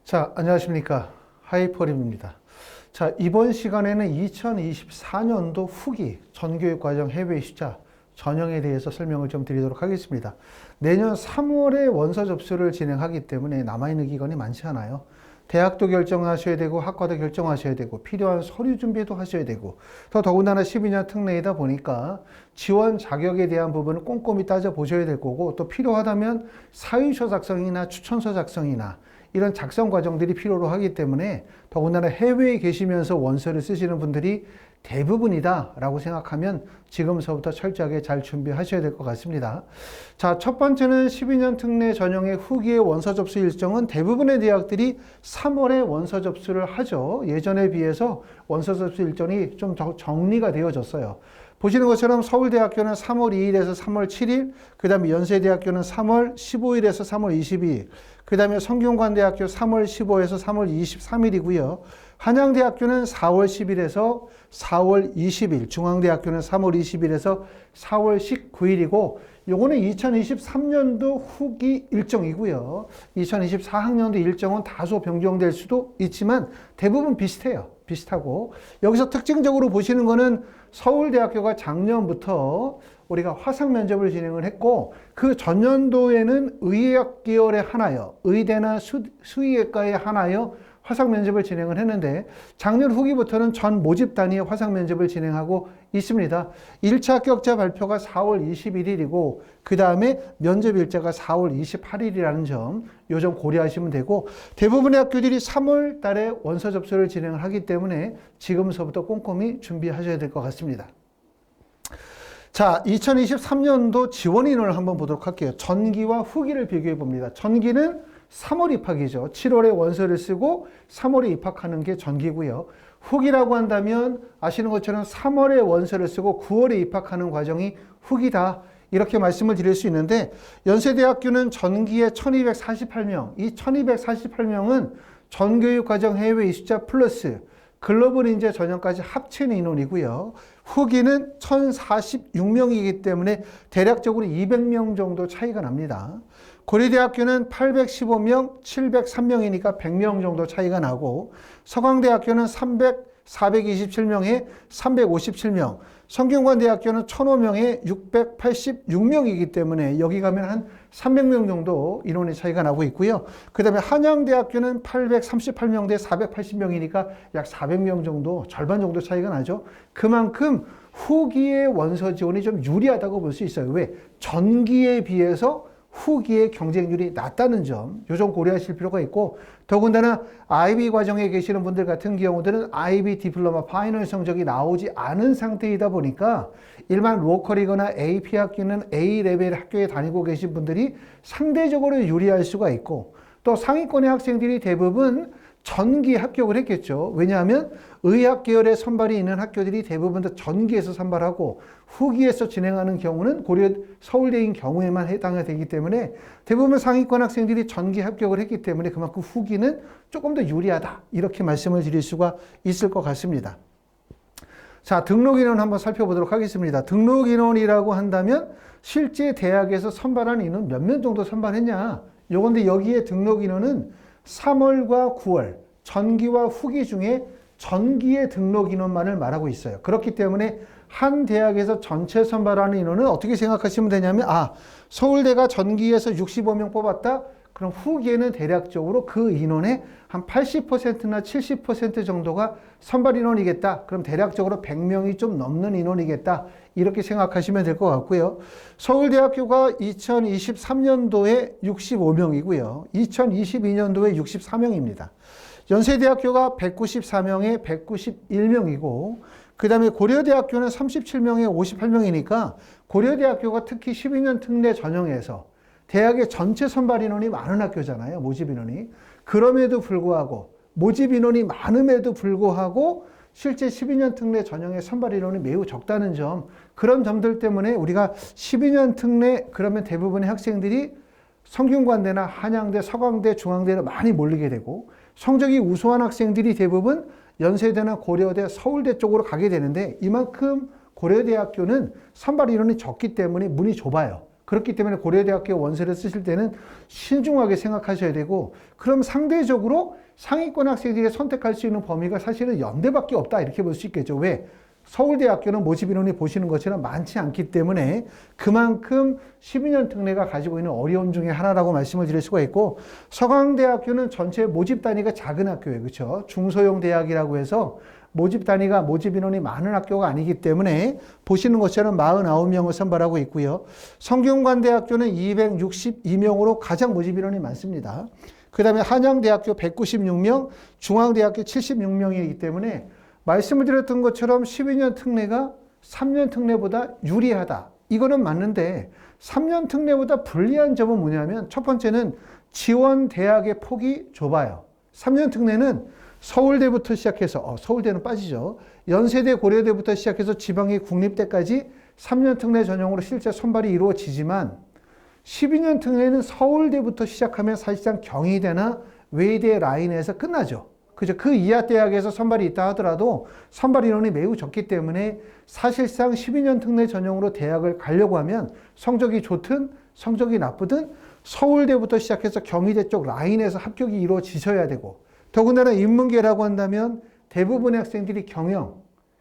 자, 안녕하십니까. 하이퍼림입니다. 자, 이번 시간에는 2024년도 후기 전교육과정 해외 입시자 전형에 대해서 설명을 좀 드리도록 하겠습니다. 내년 3월에 원서 접수를 진행하기 때문에 남아있는 기간이 많지 않아요. 대학도 결정하셔야 되고 학과도 결정하셔야 되고 필요한 서류 준비도 하셔야 되고 더군다나 12년 특례이다 보니까 지원 자격에 대한 부분을 꼼꼼히 따져보셔야 될 거고 또 필요하다면 사유서 작성이나 추천서 작성이나 이런 작성 과정들이 필요로 하기 때문에 더군다나 해외에 계시면서 원서를 쓰시는 분들이 대부분이다 라고 생각하면 지금서부터 철저하게 잘 준비하셔야 될 것 같습니다. 자, 첫 번째는 12년 특례 전형의 후기의 원서 접수 일정은 대부분의 대학들이 3월에 원서 접수를 하죠. 예전에 비해서 원서 접수 일정이 좀 더 정리가 되어졌어요. 보시는 것처럼 서울대학교는 3월 2일에서 3월 7일, 그 다음에 연세대학교는 3월 15일에서 3월 22일, 그 다음에 성균관대학교 3월 15일에서 3월 23일이고요. 한양대학교는 4월 10일에서 4월 20일, 중앙대학교는 3월 20일에서 4월 19일이고 요거는 2023년도 후기 일정이고요. 2024학년도 일정은 다소 변경될 수도 있지만 대부분 비슷해요. 비슷하고 여기서 특징적으로 보시는 거는 서울대학교가 작년부터 우리가 화상 면접을 진행을 했고 그 전년도에는 의학 계열의 하나요. 의대나 수의학과의 하나요. 화상 면접을 진행을 했는데 작년 후기부터는 전 모집 단위의 화상 면접을 진행하고 있습니다. 1차 합격자 발표가 4월 21일이고 그 다음에 면접 일자가 4월 28일이라는 점, 요 점 고려하시면 되고 대부분의 학교들이 3월 달에 원서 접수를 진행을 하기 때문에 지금서부터 꼼꼼히 준비하셔야 될 것 같습니다. 자, 2023년도 지원 인원을 한번 보도록 할게요. 전기와 후기를 비교해 봅니다. 전기는 3월 입학이죠. 7월에 원서를 쓰고 3월에 입학하는 게 전기고요. 후기라고 한다면 아시는 것처럼 3월에 원서를 쓰고 9월에 입학하는 과정이 후기다. 이렇게 말씀을 드릴 수 있는데 연세대학교는 전기에 1248명, 이 1248명은 전교육과정 해외 입시자 플러스 글로벌 인재 전형까지 합친 인원이고요. 후기는 1046명이기 때문에 대략적으로 200명 정도 차이가 납니다. 고려대학교는 815명, 703명이니까 100명 정도 차이가 나고 서강대학교는 427명에 357명, 성균관대학교는 1005명에 686명이기 때문에 여기 가면 한 300명 정도 인원의 차이가 나고 있고요. 그 다음에 한양대학교는 838명 대 480명이니까 약 400명 정도, 절반 정도 차이가 나죠. 그만큼 후기의 원서 지원이 좀 유리하다고 볼 수 있어요. 왜? 전기에 비해서 후기의 경쟁률이 낮다는 점, 요 점 고려하실 필요가 있고 더군다나 IB 과정에 계시는 분들 같은 경우들은 IB 디플로마 파이널 성적이 나오지 않은 상태이다 보니까 일반 로컬이거나 AP 학교는 A레벨 학교에 다니고 계신 분들이 상대적으로 유리할 수가 있고 또 상위권의 학생들이 대부분 전기 합격을 했겠죠. 왜냐하면 의학 계열의 선발이 있는 학교들이 대부분 다 전기에서 선발하고 후기에서 진행하는 경우는 고려 서울대인 경우에만 해당이 되기 때문에 대부분 상위권 학생들이 전기 합격을 했기 때문에 그만큼 후기는 조금 더 유리하다. 이렇게 말씀을 드릴 수가 있을 것 같습니다. 자, 등록 인원 한번 살펴보도록 하겠습니다. 등록 인원이라고 한다면 실제 대학에서 선발한 인원 몇 명 정도 선발했냐? 요건데 여기에 등록 인원은 3월과 9월 전기와 후기 중에 전기의 등록 인원만을 말하고 있어요. 그렇기 때문에 한 대학에서 전체 선발하는 인원은 어떻게 생각하시면 되냐면 서울대가 전기에서 65명 뽑았다. 그럼 후기에는 대략적으로 그 인원의 한 80%나 70% 정도가 선발 인원이겠다. 그럼 대략적으로 100명이 좀 넘는 인원이겠다. 이렇게 생각하시면 될 것 같고요. 서울대학교가 2023년도에 65명이고요. 2022년도에 64명입니다. 연세대학교가 194명에 191명이고 그 다음에 고려대학교는 37명에 58명이니까 고려대학교가 특히 12년 특례 전형에서 대학의 전체 선발 인원이 많은 학교잖아요. 모집 인원이. 그럼에도 불구하고 모집 인원이 많음에도 불구하고 실제 12년 특례 전형의 선발 인원이 매우 적다는 점, 그런 점들 때문에 우리가 12년 특례 그러면 대부분의 학생들이 성균관대나 한양대, 서강대, 중앙대로 많이 몰리게 되고 성적이 우수한 학생들이 대부분 연세대나 고려대, 서울대 쪽으로 가게 되는데 이만큼 고려대학교는 선발 인원이 적기 때문에 문이 좁아요. 그렇기 때문에 고려대학교 원서를 쓰실 때는 신중하게 생각하셔야 되고, 그럼 상대적으로 상위권 학생들이 선택할 수 있는 범위가 사실은 연대밖에 없다 이렇게 볼 수 있겠죠. 왜? 서울대학교는 모집 인원이 보시는 것처럼 많지 않기 때문에 그만큼 12년 특례가 가지고 있는 어려움 중에 하나라고 말씀을 드릴 수가 있고, 서강대학교는 전체 모집 단위가 작은 학교예요. 그렇죠? 중소형 대학이라고 해서 모집 단위가 모집 인원이 많은 학교가 아니기 때문에 보시는 것처럼 49명을 선발하고 있고요. 성균관대학교는 262명으로 가장 모집 인원이 많습니다. 그 다음에 한양대학교 196명, 중앙대학교 76명이기 때문에 말씀을 드렸던 것처럼 12년 특례가 3년 특례보다 유리하다. 이거는 맞는데 3년 특례보다 불리한 점은 뭐냐면, 첫 번째는 지원 대학의 폭이 좁아요. 3년 특례는 서울대부터 시작해서, 서울대는 빠지죠. 연세대, 고려대부터 시작해서 지방의 국립대까지 3년 특례 전형으로 실제 선발이 이루어지지만, 12년 특례는 서울대부터 시작하면 사실상 경희대나 외대 라인에서 끝나죠. 그죠? 그 이하 대학에서 선발이 있다 하더라도 선발 인원이 매우 적기 때문에 사실상 12년 특례 전형으로 대학을 가려고 하면 성적이 좋든 성적이 나쁘든 서울대부터 시작해서 경희대 쪽 라인에서 합격이 이루어지셔야 되고, 더군다나 인문계라고 한다면 대부분의 학생들이 경영,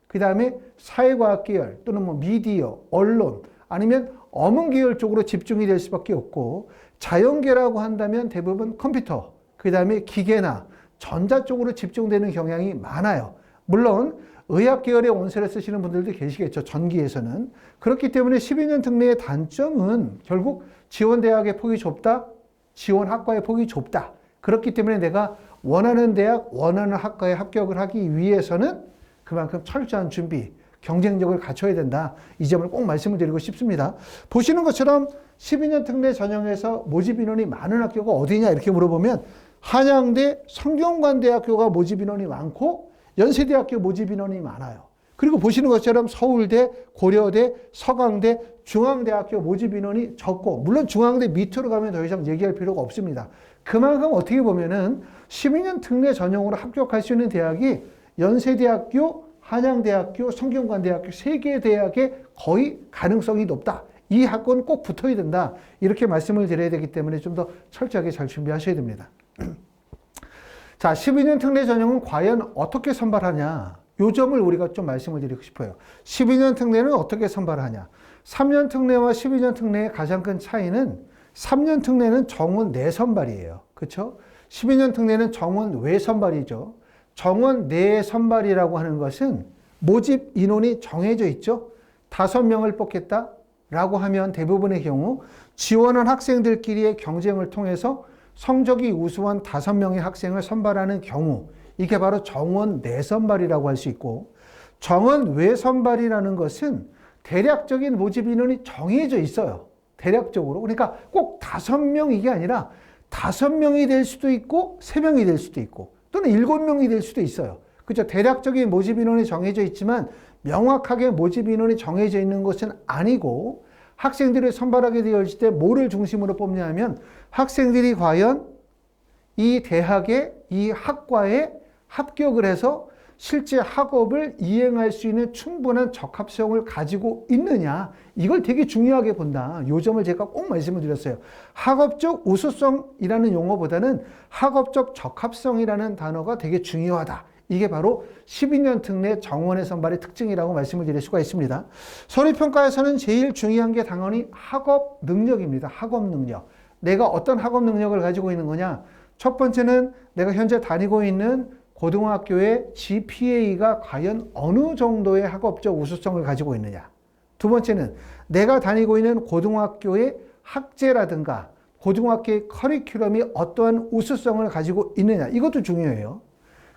그 다음에 사회과학 계열 또는 뭐 미디어, 언론 아니면 어문 계열 쪽으로 집중이 될 수밖에 없고, 자연계라고 한다면 대부분 컴퓨터, 그 다음에 기계나 전자 쪽으로 집중되는 경향이 많아요. 물론 의학 계열의 원서를 쓰시는 분들도 계시겠죠. 전기에서는. 그렇기 때문에 12년 특례의 단점은 결국 지원 대학의 폭이 좁다, 지원 학과의 폭이 좁다. 그렇기 때문에 내가 원하는 대학, 원하는 학과에 합격을 하기 위해서는 그만큼 철저한 준비, 경쟁력을 갖춰야 된다. 이 점을 꼭 말씀을 드리고 싶습니다. 보시는 것처럼 12년 특례 전형에서 모집 인원이 많은 학교가 어디냐 이렇게 물어보면 한양대, 성균관대학교가 모집 인원이 많고 연세대학교 모집 인원이 많아요. 그리고 보시는 것처럼 서울대, 고려대, 서강대, 중앙대학교 모집 인원이 적고, 물론 중앙대 밑으로 가면 더 이상 얘기할 필요가 없습니다. 그만큼 어떻게 보면은 12년 특례 전형으로 합격할 수 있는 대학이 연세대학교, 한양대학교, 성균관대학교 세 개 대학에 거의 가능성이 높다. 이 학과는 꼭 붙어야 된다. 이렇게 말씀을 드려야 되기 때문에 좀 더 철저하게 잘 준비하셔야 됩니다. 자, 12년 특례 전형은 과연 어떻게 선발하냐? 요 점을 우리가 좀 말씀을 드리고 싶어요. 12년 특례는 어떻게 선발하냐? 3년 특례와 12년 특례의 가장 큰 차이는 3년 특례는 정원 내 선발이에요. 그렇죠? 12년 특례는 정원 외 선발이죠. 정원 내 선발이라고 하는 것은 모집 인원이 정해져 있죠. 5명을 뽑겠다라고 하면 대부분의 경우 지원한 학생들끼리의 경쟁을 통해서 성적이 우수한 5명의 학생을 선발하는 경우, 이게 바로 정원 내 선발이라고 할 수 있고, 정원 외 선발이라는 것은 대략적인 모집 인원이 정해져 있어요. 대략적으로. 그러니까 꼭 5명 이게 아니라 5명이 될 수도 있고 3명이 될 수도 있고 또는 7명이 될 수도 있어요. 그죠? 대략적인 모집 인원이 정해져 있지만 명확하게 모집 인원이 정해져 있는 것은 아니고, 학생들을 선발하게 되어 있을 때 뭐를 중심으로 뽑냐 하면 학생들이 과연 이 대학의 이 학과에 합격을 해서 실제 학업을 이행할 수 있는 충분한 적합성을 가지고 있느냐, 이걸 되게 중요하게 본다. 이 점을 제가 꼭 말씀을 드렸어요. 학업적 우수성이라는 용어보다는 학업적 적합성이라는 단어가 되게 중요하다. 이게 바로 12년 특례 정원의 선발의 특징이라고 말씀을 드릴 수가 있습니다. 서류평가에서는 제일 중요한 게 당연히 학업 능력입니다. 학업 능력. 내가 어떤 학업 능력을 가지고 있는 거냐? 첫 번째는 내가 현재 다니고 있는 고등학교의 GPA가 과연 어느 정도의 학업적 우수성을 가지고 있느냐. 두 번째는 내가 다니고 있는 고등학교의 학제라든가 고등학교의 커리큘럼이 어떠한 우수성을 가지고 있느냐. 이것도 중요해요.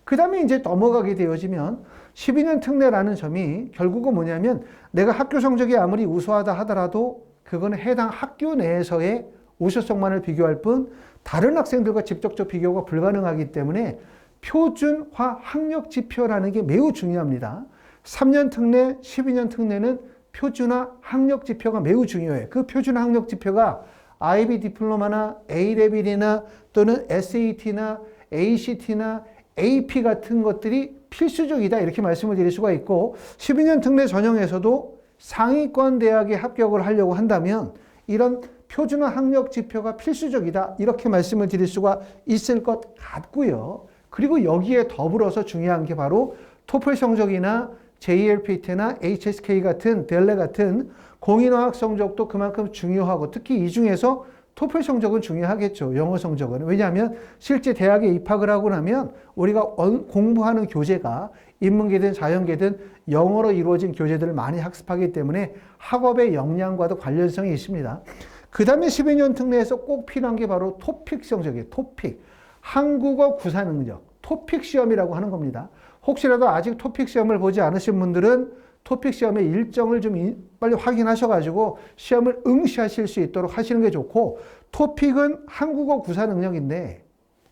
그 다음에 이제 넘어가게 되어지면 12년 특례라는 점이 결국은 뭐냐면 내가 학교 성적이 아무리 우수하다 하더라도 그거는 해당 학교 내에서의 우수성만을 비교할 뿐 다른 학생들과 직접적 비교가 불가능하기 때문에 표준화 학력 지표라는 게 매우 중요합니다. 3년 특례, 12년 특례는 표준화 학력 지표가 매우 중요해요. 그 표준화 학력 지표가 IB 디플로마나 A레벨이나 또는 SAT나 ACT나 AP 같은 것들이 필수적이다 이렇게 말씀을 드릴 수가 있고, 12년 특례 전형에서도 상위권 대학에 합격을 하려고 한다면 이런 표준화 학력 지표가 필수적이다. 이렇게 말씀을 드릴 수가 있을 것 같고요. 그리고 여기에 더불어서 중요한 게 바로 토플 성적이나 JLPT나 HSK 같은 델레 같은 공인어학 성적도 그만큼 중요하고 특히 이 중에서 토플 성적은 중요하겠죠. 영어 성적은. 왜냐하면 실제 대학에 입학을 하고 나면 우리가 공부하는 교재가 인문계든 자연계든 영어로 이루어진 교재들을 많이 학습하기 때문에 학업의 역량과도 관련성이 있습니다. 그 다음에 12년 특례에서 꼭 필요한 게 바로 토픽 성적이에요. 토픽. 한국어 구사 능력. 토픽 시험이라고 하는 겁니다. 혹시라도 아직 토픽 시험을 보지 않으신 분들은 토픽 시험의 일정을 좀 빨리 확인하셔가지고 시험을 응시하실 수 있도록 하시는 게 좋고, 토픽은 한국어 구사 능력인데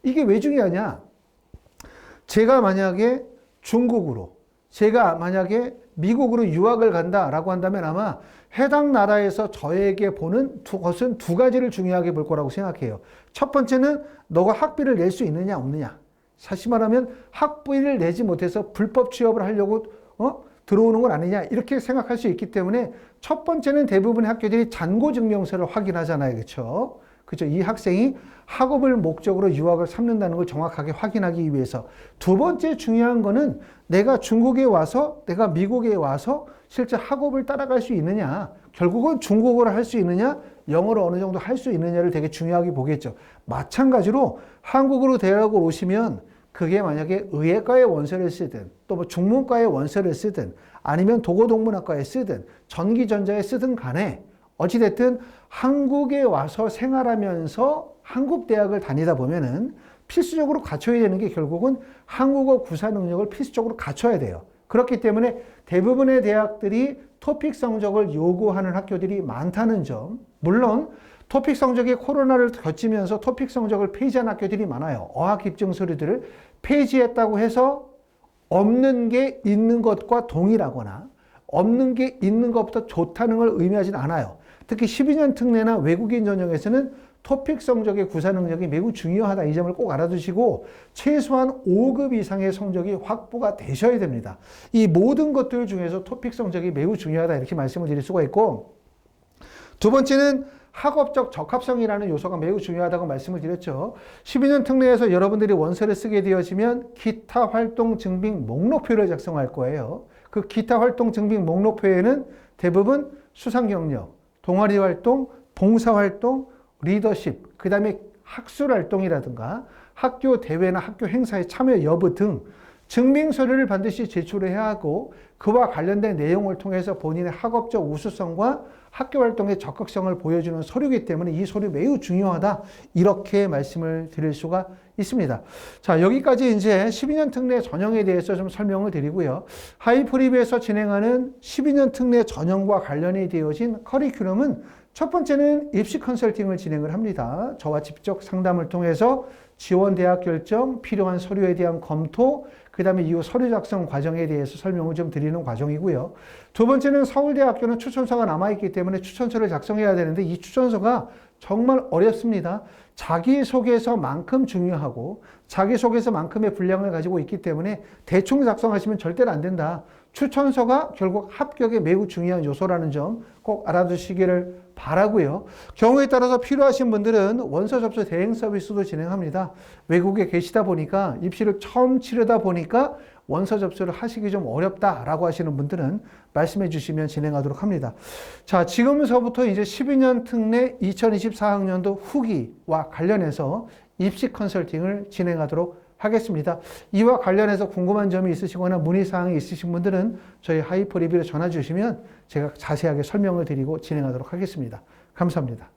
이게 왜 중요하냐? 제가 만약에 중국으로, 제가 만약에 미국으로 유학을 간다라고 한다면 아마 해당 나라에서 저에게 보는 것은 두 가지를 중요하게 볼 거라고 생각해요. 첫 번째는 너가 학비를 낼 수 있느냐 없느냐. 사실 말하면 학비를 내지 못해서 불법 취업을 하려고 들어오는 건 아니냐 이렇게 생각할 수 있기 때문에 첫 번째는 대부분의 학교들이 잔고증명서를 확인하잖아요. 그렇죠? 그죠? 이 학생이 학업을 목적으로 유학을 삼는다는 걸 정확하게 확인하기 위해서. 두 번째 중요한 거는 내가 중국에 와서, 내가 미국에 와서 실제 학업을 따라갈 수 있느냐. 결국은 중국어를 할 수 있느냐, 영어를 어느 정도 할 수 있느냐를 되게 중요하게 보겠죠. 마찬가지로 한국으로 대학을 오시면 그게 만약에 의예과의 원서를 쓰든 또 뭐 중문과의 원서를 쓰든 아니면 도고동문학과에 쓰든 전기전자에 쓰든 간에 어찌됐든 한국에 와서 생활하면서 한국 대학을 다니다 보면은 필수적으로 갖춰야 되는 게 결국은 한국어 구사 능력을 필수적으로 갖춰야 돼요. 그렇기 때문에 대부분의 대학들이 토픽 성적을 요구하는 학교들이 많다는 점. 물론 토픽 성적이 코로나를 거치면서 토픽 성적을 폐지한 학교들이 많아요. 어학 입증 서류들을 폐지했다고 해서 없는 게 있는 것과 동일하거나 없는 게 있는 것보다 좋다는 걸 의미하지는 않아요. 특히 12년 특례나 외국인 전형에서는 토픽 성적의 구사 능력이 매우 중요하다. 이 점을 꼭 알아두시고 최소한 5급 이상의 성적이 확보가 되셔야 됩니다. 이 모든 것들 중에서 토픽 성적이 매우 중요하다. 이렇게 말씀을 드릴 수가 있고, 두 번째는 학업적 적합성이라는 요소가 매우 중요하다고 말씀을 드렸죠. 12년 특례에서 여러분들이 원서를 쓰게 되어지면 기타 활동 증빙 목록표를 작성할 거예요. 그 기타 활동 증빙 목록표에는 대부분 수상 경력, 동아리 활동, 봉사 활동, 리더십, 그 다음에 학술 활동이라든가 학교 대회나 학교 행사에 참여 여부 등 증빙 서류를 반드시 제출해야 하고, 그와 관련된 내용을 통해서 본인의 학업적 우수성과 학교 활동의 적극성을 보여주는 서류이기 때문에 이 서류 매우 중요하다. 이렇게 말씀을 드릴 수가 있습니다. 자, 여기까지 이제 12년 특례 전형에 대해서 좀 설명을 드리고요. 하이프리뷰에서 진행하는 12년 특례 전형과 관련이 되어진 커리큘럼은 첫 번째는 입시 컨설팅을 진행을 합니다. 저와 직접 상담을 통해서 지원 대학 결정, 필요한 서류에 대한 검토, 그 다음에 이후 서류 작성 과정에 대해서 설명을 좀 드리는 과정이고요. 두 번째는 서울대학교는 추천서가 남아있기 때문에 추천서를 작성해야 되는데 이 추천서가 정말 어렵습니다. 자기소개서만큼 중요하고 자기소개서만큼의 분량을 가지고 있기 때문에 대충 작성하시면 절대로 안 된다. 추천서가 결국 합격에 매우 중요한 요소라는 점 꼭 알아두시기를 바라고요. 경우에 따라서 필요하신 분들은 원서 접수 대행 서비스도 진행합니다. 외국에 계시다 보니까 입시를 처음 치르다 보니까 원서 접수를 하시기 좀 어렵다라고 하시는 분들은 말씀해 주시면 진행하도록 합니다. 자, 지금서부터 이제 12년 특례 2024학년도 후기와 관련해서 입시 컨설팅을 진행하도록 하겠습니다. 이와 관련해서 궁금한 점이 있으시거나 문의사항이 있으신 분들은 저희 하이퍼리뷰로 전화 주시면 제가 자세하게 설명을 드리고 진행하도록 하겠습니다. 감사합니다.